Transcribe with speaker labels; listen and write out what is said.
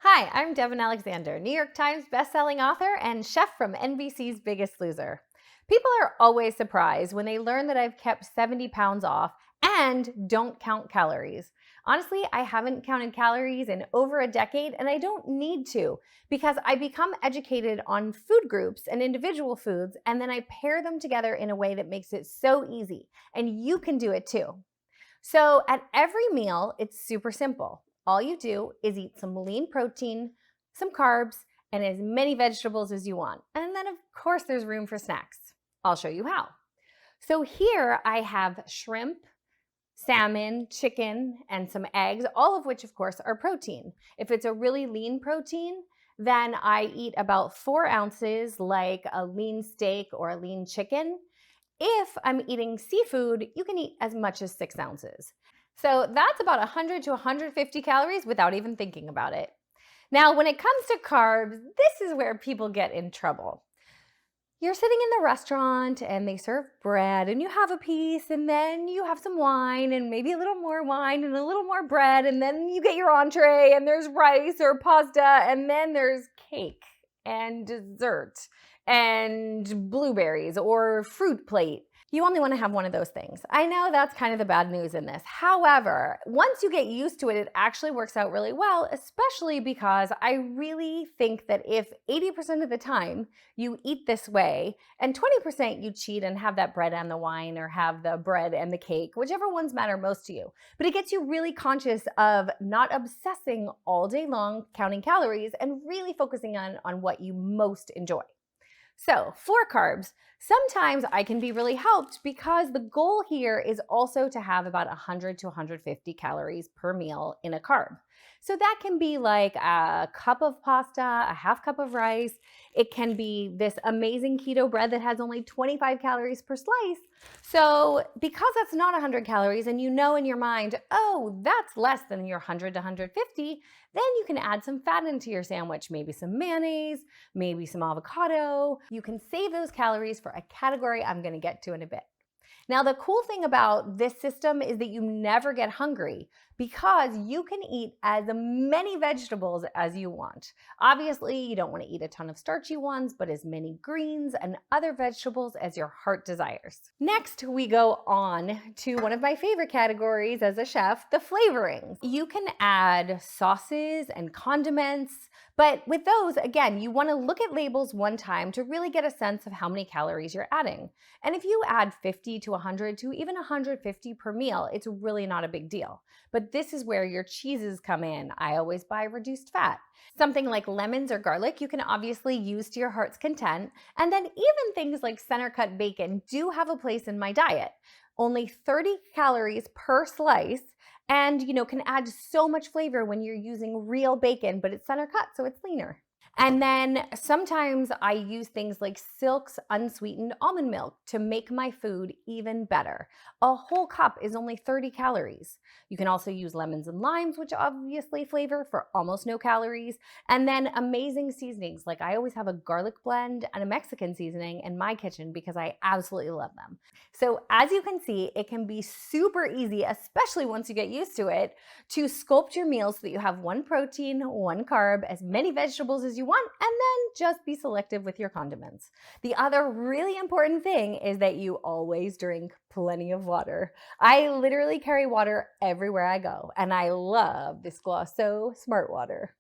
Speaker 1: Hi, I'm Devin Alexander, New York Times bestselling author and chef from NBC's Biggest Loser. People are always surprised when they learn that I've kept 70 pounds off and don't count calories. Honestly, I haven't counted calories in over a decade and I don't need to because I become educated on food groups and individual foods and then I pair them together in a way that makes it so easy. And you can do it too. So at every meal, it's super simple. All you do is eat some lean protein, some carbs, and as many vegetables as you want. And then, of course, there's room for snacks. I'll show you how. So here I have shrimp, salmon, chicken, and some eggs, all of which, of course, are protein. If it's a really lean protein, then I eat about 4 ounces, like a lean steak or a lean chicken. If I'm eating seafood, you can eat as much as 6 ounces. So that's about 100 to 150 calories without even thinking about it. Now, when it comes to carbs, this is where people get in trouble. You're sitting in the restaurant and they serve bread and you have a piece and then you have some wine and maybe a little more wine and a little more bread and then you get your entree and there's rice or pasta and then there's cake and dessert and blueberries or fruit plate. You only want to have one of those things. I know that's kind of the bad news in this. However, once you get used to it, it actually works out really well, especially because I really think that if 80% of the time you eat this way and 20% you cheat and have that bread and the wine or have the bread and the cake, whichever ones matter most to you, but it gets you really conscious of not obsessing all day long counting calories and really focusing on what you most enjoy. So for carbs, sometimes I can be really helped because the goal here is also to have about 100 to 150 calories per meal in a carb. So that can be like a cup of pasta, a half cup of rice. It can be this amazing keto bread that has only 25 calories per slice. So because that's not 100 calories and you know in your mind, oh, that's less than your 100 to 150, then you can add some fat into your sandwich, maybe some mayonnaise, maybe some avocado. You can save those calories for a category I'm going to get to in a bit. Now, the cool thing about this system is that you never get hungry because you can eat as many vegetables as you want. Obviously, you don't want to eat a ton of starchy ones, but as many greens and other vegetables as your heart desires. Next, we go on to one of my favorite categories as a chef, the flavorings. You can add sauces and condiments, but with those, again, you want to look at labels one time to really get a sense of how many calories you're adding. And if you add 50 to 100 to even 150 per meal, it's really not a big deal. But this is where your cheeses come in. I always buy reduced fat. Something like lemons or garlic, you can obviously use to your heart's content. And then even things like center cut bacon do have a place in my diet. Only 30 calories per slice and can add so much flavor when you're using real bacon, but it's center cut, so it's leaner. And then sometimes I use things like Silk's unsweetened almond milk to make my food even better. A whole cup is only 30 calories. You can also use lemons and limes, which obviously flavor for almost no calories. And then amazing seasonings, like I always have a garlic blend and a Mexican seasoning in my kitchen because I absolutely love them. So as you can see, it can be super easy, especially once you get used to it, to sculpt your meals so that you have one protein, one carb, as many vegetables as you want, and then just be selective with your condiments. The other really important thing is that you always drink plenty of water. I literally carry water everywhere I go, and I love this Glosso Smart Water.